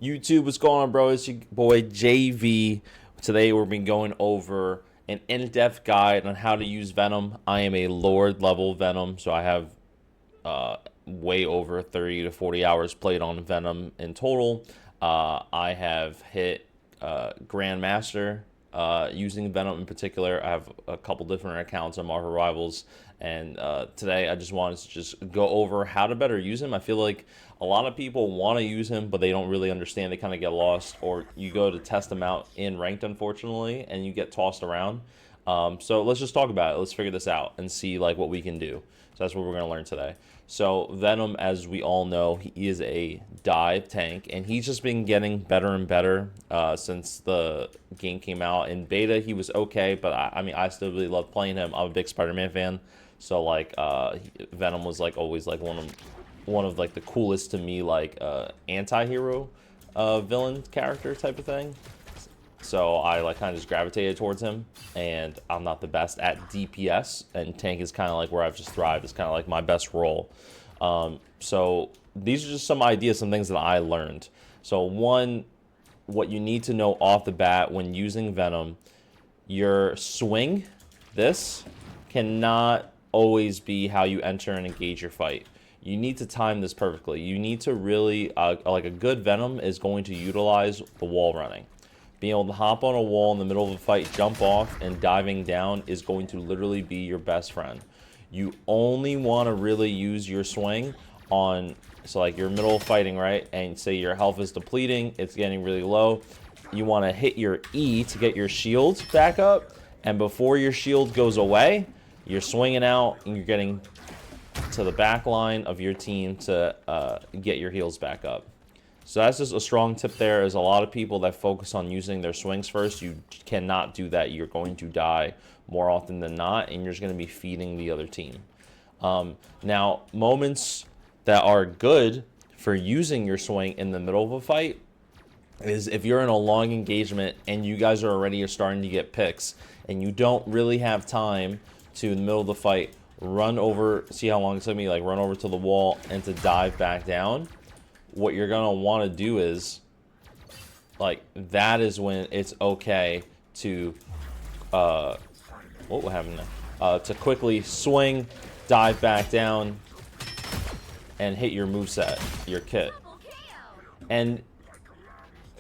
YouTube, what's going on, bro? It's your boy JV. Today we're been going over an in-depth guide on how to use Venom. I am a Lord level Venom, so I have way over 30 to 40 hours played on Venom in total. I have hit Grandmaster using Venom in particular. I have a couple different accounts on Marvel Rivals, and today I just wanted to just go over how to better use him. I feel like a lot of people want to use him, but they don't really understand. They kind of get lost, or you go to test him out in ranked, unfortunately, and you get tossed around. So let's just talk about it. Let's figure this out and see like what we can do. So that's what we're going to learn today. So Venom, as we all know, he is a dive tank, and he's just been getting better and better since the game came out. In beta, he was okay, but I mean, I still really love playing him. I'm a big Spider-Man fan, so like Venom was like always like one of like the coolest to me, like anti-hero villain character type of thing. So I like kind of just gravitated towards him, and I'm not the best at DPS, and tank is kind of like where I've just thrived. It's kind of like my best role. So these are just some ideas, some things that I learned. So one, what you need to know off the bat when using Venom, your swing, this cannot always be how you enter and engage your fight. You need to time this perfectly. You need to really, like a good Venom is going to utilize the wall running. Being able to hop on a wall in the middle of a fight, jump off, and diving down is going to literally be your best friend. You only want to really use your swing on, so like you're middle of fighting, right? And say your health is depleting, it's getting really low. You want to hit your E to get your shield back up, and before your shield goes away, you're swinging out and you're getting to the back line of your team to get your heals back up. So that's just a strong tip there. Is a lot of people that focus on using their swings first. You cannot do that. You're going to die more often than not, and you're just going to be feeding the other team. Now, moments that are good for using your swing in the middle of a fight is if you're in a long engagement and you guys are already starting to get picks, and you don't really have time to, in the middle of the fight, run over, see how long it's going to be, like run over to the wall and to dive back down. What you're going to want to do is, like, that is when it's okay to, what happened there? To quickly swing, dive back down, and hit your moveset, your kit. And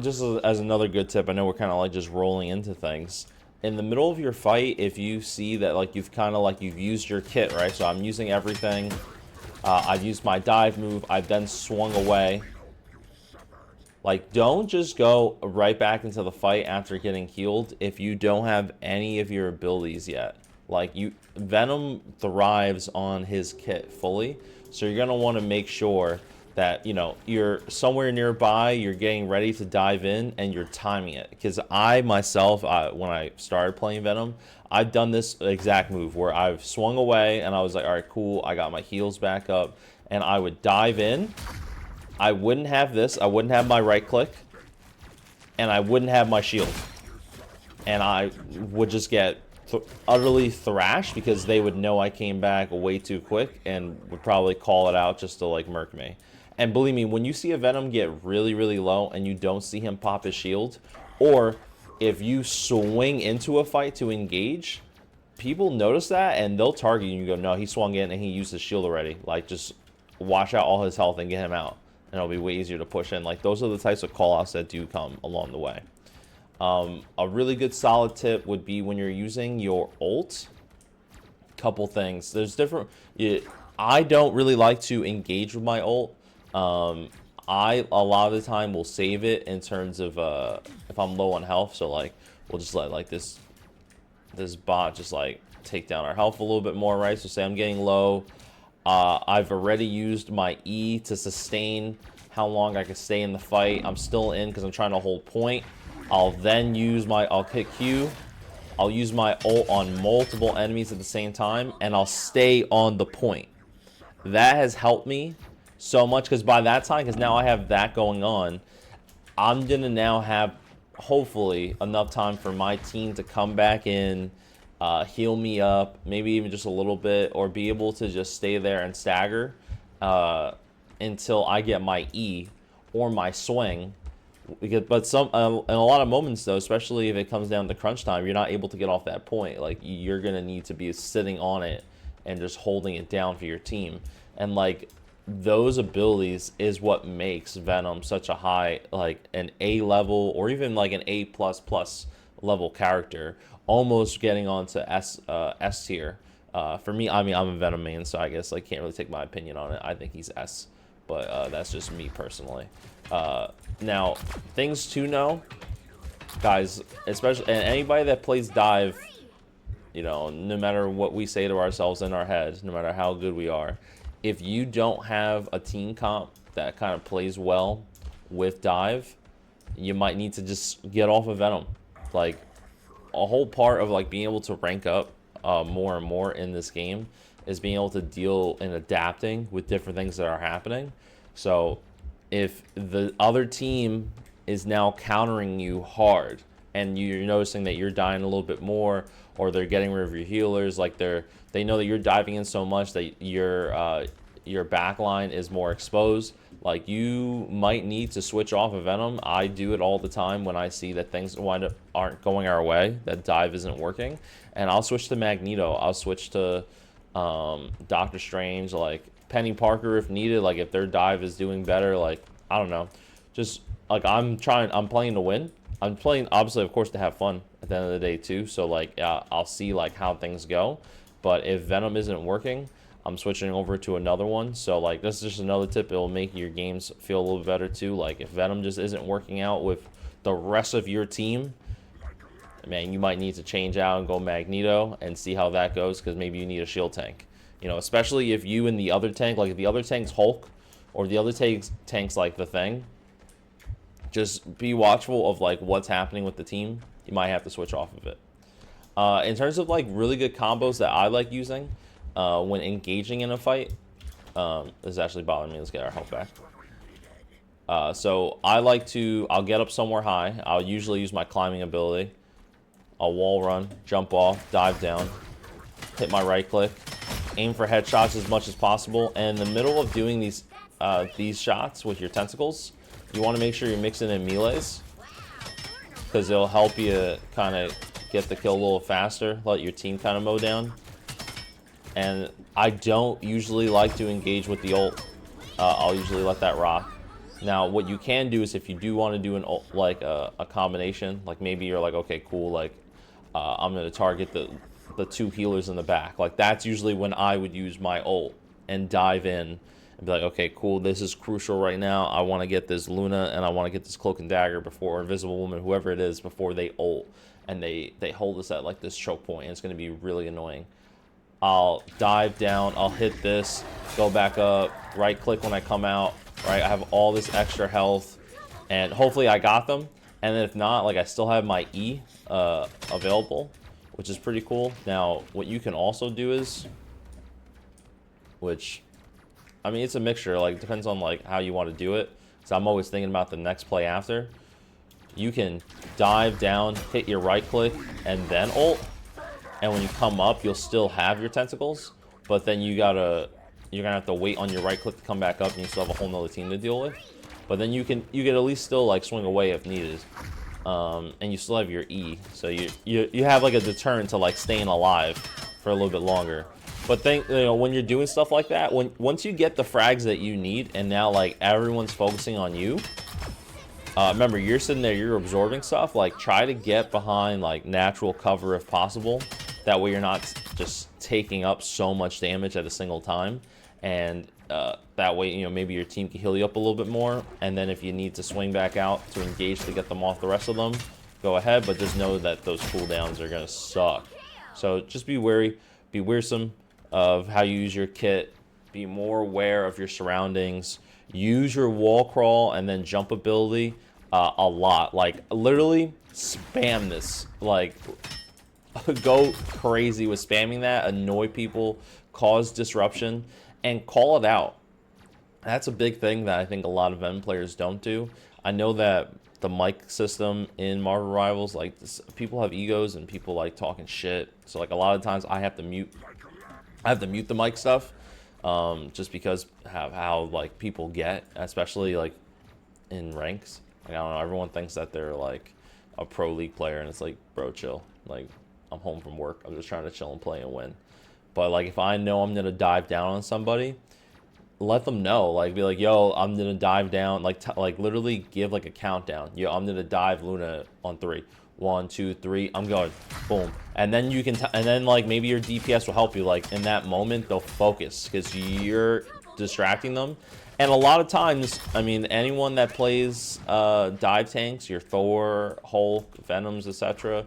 just as another good tip, I know we're kind of like just rolling into things. In the middle of your fight, if you see that like you've used your kit, right? So I'm using everything. I've used my dive move. I've then swung away. Like, don't just go right back into the fight after getting healed if you don't have any of your abilities yet. Like, Venom thrives on his kit fully, so you're gonna want to make sure that, you know, you're somewhere nearby, you're getting ready to dive in, and you're timing it. Because I myself, when I started playing Venom, I've done this exact move where I've swung away and I was like, all right, cool, I got my heals back up, and I would dive in. I wouldn't have this, I wouldn't have my right click, and I wouldn't have my shield. And I would just get utterly thrashed because they would know I came back way too quick and would probably call it out just to like murk me. And believe me, when you see a Venom get really, really low and you don't see him pop his shield, or if you swing into a fight to engage, people notice that and they'll target you and you go, no, he swung in and he used his shield already. Like, just wash out all his health and get him out. And it'll be way easier to push in. Like, those are the types of call-outs that do come along the way. A really good solid tip would be when you're using your ult. Couple things. There's different... I don't really like to engage with my ult. I a lot of the time will save it in terms of if I'm low on health, so like we'll just let like this bot just like take down our health a little bit more, right? So say I'm getting low, I've already used my E to sustain how long I can stay in the fight. I'm still in because I'm trying to hold point. I'll then use I'll hit Q, I'll use my ult on multiple enemies at the same time, and I'll stay on the point. That has helped me so much, because by that time, because now I have that going on, I'm gonna now have hopefully enough time for my team to come back in, heal me up, maybe even just a little bit, or be able to just stay there and stagger until I get my E or my swing But in a lot of moments though, especially if it comes down to crunch time, you're not able to get off that point. Like you're gonna need to be sitting on it and just holding it down for your team. And like those abilities is what makes Venom such a high, like an A level or even like an A plus plus level character, almost getting onto S tier. For me, I mean, I'm a Venom main, so I guess like can't really take my opinion on it. I think he's S, but that's just me personally. Now, things to know, guys, especially and anybody that plays dive, you know, no matter what we say to ourselves in our heads, no matter how good we are, if you don't have a team comp that kind of plays well with dive, you might need to just get off of Venom. Like a whole part of like being able to rank up more and more in this game is being able to deal and adapting with different things that are happening. So if the other team is now countering you hard and you're noticing that you're dying a little bit more, or they're getting rid of your healers, like they know that you're diving in so much that your back line is more exposed, like you might need to switch off of Venom. I do it all the time when I see that things aren't going our way, that dive isn't working, and I'll switch to Magneto. I'll switch to Doctor Strange, like Penny Parker if needed, like if their dive is doing better, like I don't know, just like I'm playing to win. I'm playing obviously of course to have fun at the end of the day too, so like I'll see like how things go. But if Venom isn't working, I'm switching over to another one. So like this is just another tip. It'll make your games feel a little bit better too. Like if Venom just isn't working out with the rest of your team, man, you might need to change out and go Magneto and see how that goes, because maybe you need a shield tank. You know, especially if you and the other tank, like if the other tank's Hulk or the other tank's like the Thing, just be watchful of like what's happening with the team. You might have to switch off of it. In terms of like really good combos that I like using when engaging in a fight, this is actually bothering me. Let's get our health back. So I'll get up somewhere high. I'll usually use my climbing ability. I'll wall run, jump off, dive down, hit my right click, aim for headshots as much as possible. And in the middle of doing these shots with your tentacles, you want to make sure you're mixing in melees, because it'll help you kind of get the kill a little faster, let your team kind of mow down. And I don't usually like to engage with the ult. I'll usually let that rock. Now, what you can do is if you do want to do an ult, like a combination, like maybe you're like, okay, cool, like I'm going to target the two healers in the back. Like that's usually when I would use my ult and dive in and be like, okay, cool, this is crucial right now. I want to get this Luna and I want to get this Cloak and Dagger before, or Invisible Woman, whoever it is, before they ult. And they hold us at like this choke point, and it's going to be really annoying. I'll dive down, I'll hit this, go back up, right click when I come out, right? I have all this extra health, and hopefully I got them. And then if not, like I still have my E available, which is pretty cool. Now, what you can also do is, which, I mean, it's a mixture, like it depends on like how you want to do it. So I'm always thinking about the next play after. You can dive down, hit your right click, and then ult. And when you come up, you'll still have your tentacles, but then you're gonna have to wait on your right click to come back up, and you still have a whole nother team to deal with. But then you can at least still like swing away if needed, and you still have your E, so you have like a deterrent to like staying alive for a little bit longer. But when you're doing stuff like that, once you get the frags that you need, and now like everyone's focusing on you. Remember, you're sitting there, you're absorbing stuff. Like, try to get behind like natural cover if possible. That way, you're not just taking up so much damage at a single time. And that way, you know, maybe your team can heal you up a little bit more. And then if you need to swing back out to engage to get them off the rest of them, go ahead. But just know that those cooldowns are gonna suck. So just be wary, be wearsome of how you use your kit. Be more aware of your surroundings. Use your wall crawl and then jump ability a lot. Like literally spam this. Like go crazy with spamming that. Annoy people, cause disruption, and call it out. That's a big thing that I think a lot of Venom players don't do. I know that the mic system in Marvel Rivals, like people have egos and people like talking shit. So like a lot of times I have to mute the mic stuff. Just because how like people get, especially like in ranks. Like, I don't know, everyone thinks that they're like a pro league player, and it's like, bro, chill. Like, I'm home from work. I'm just trying to chill and play and win. But like, if I know I'm gonna dive down on somebody, let them know. Like, be like, yo, I'm gonna dive down. Like literally give like a countdown. Yo, I'm gonna dive Luna on 3. 1, 2, 3. I'm going. Boom. And then you can, and then like maybe your DPS will help you. Like in that moment, they'll focus because you're distracting them. And a lot of times, I mean, anyone that plays dive tanks, your Thor, Hulk, Venoms, etc.,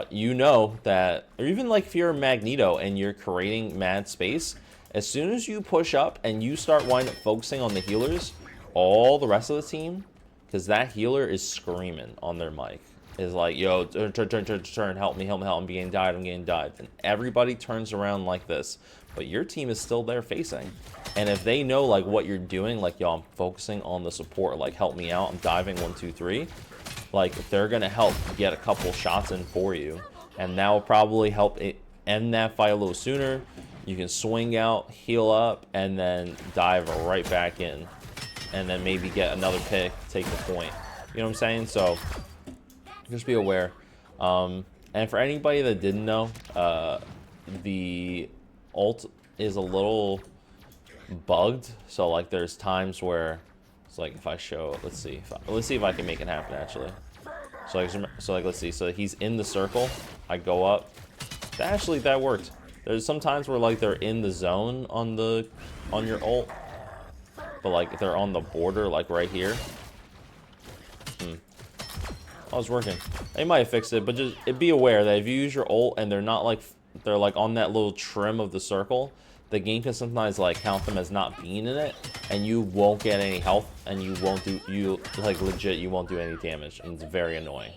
you know that, or even like if you're a Magneto and you're creating mad space, as soon as you push up and you start winding up focusing on the healers, all the rest of the team, because that healer is screaming on their mic, is like, yo, turn, help me, I'm getting dived. And everybody turns around like this, but your team is still there facing. And if they know like what you're doing, like, yo, I'm focusing on the support, like, help me out, I'm diving 1, 2, 3, like, they're gonna help get a couple shots in for you, and that will probably help it end that fight a little sooner. You can swing out, heal up, and then dive right back in, and then maybe get another pick, take the point. You know what I'm saying? So just be aware. And for anybody that didn't know, the ult is a little bugged. So like, there's times where it's like, if I show, let's see if I can make it happen actually. So like let's see. So he's in the circle. I go up. That worked. There's some times where like they're in the zone on your ult, but like if they're on the border, like right here. Oh, it's working. They might have fixed it, but just be aware that if you use your ult and they're like on that little trim of the circle, the game can sometimes like count them as not being in it, and you won't get any health, and you won't do you won't do any damage, and it's very annoying.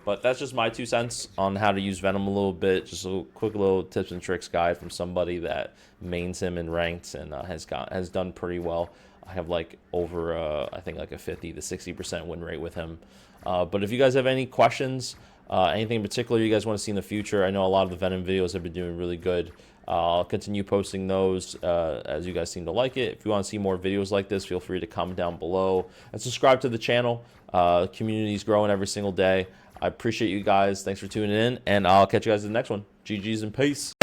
But that's just my 2 cents on how to use Venom a little bit. Just a quick little tips and tricks guide from somebody that mains him in ranked and has done pretty well. I have like over I think like a 50 to 60% win rate with him. But if you guys have any questions, anything in particular you guys want to see in the future, I know a lot of the Venom videos have been doing really good. I'll continue posting those as you guys seem to like it. If you want to see more videos like this, feel free to comment down below and subscribe to the channel. Community is growing every single day. I appreciate you guys. Thanks for tuning in, and I'll catch you guys in the next one. GG's and peace.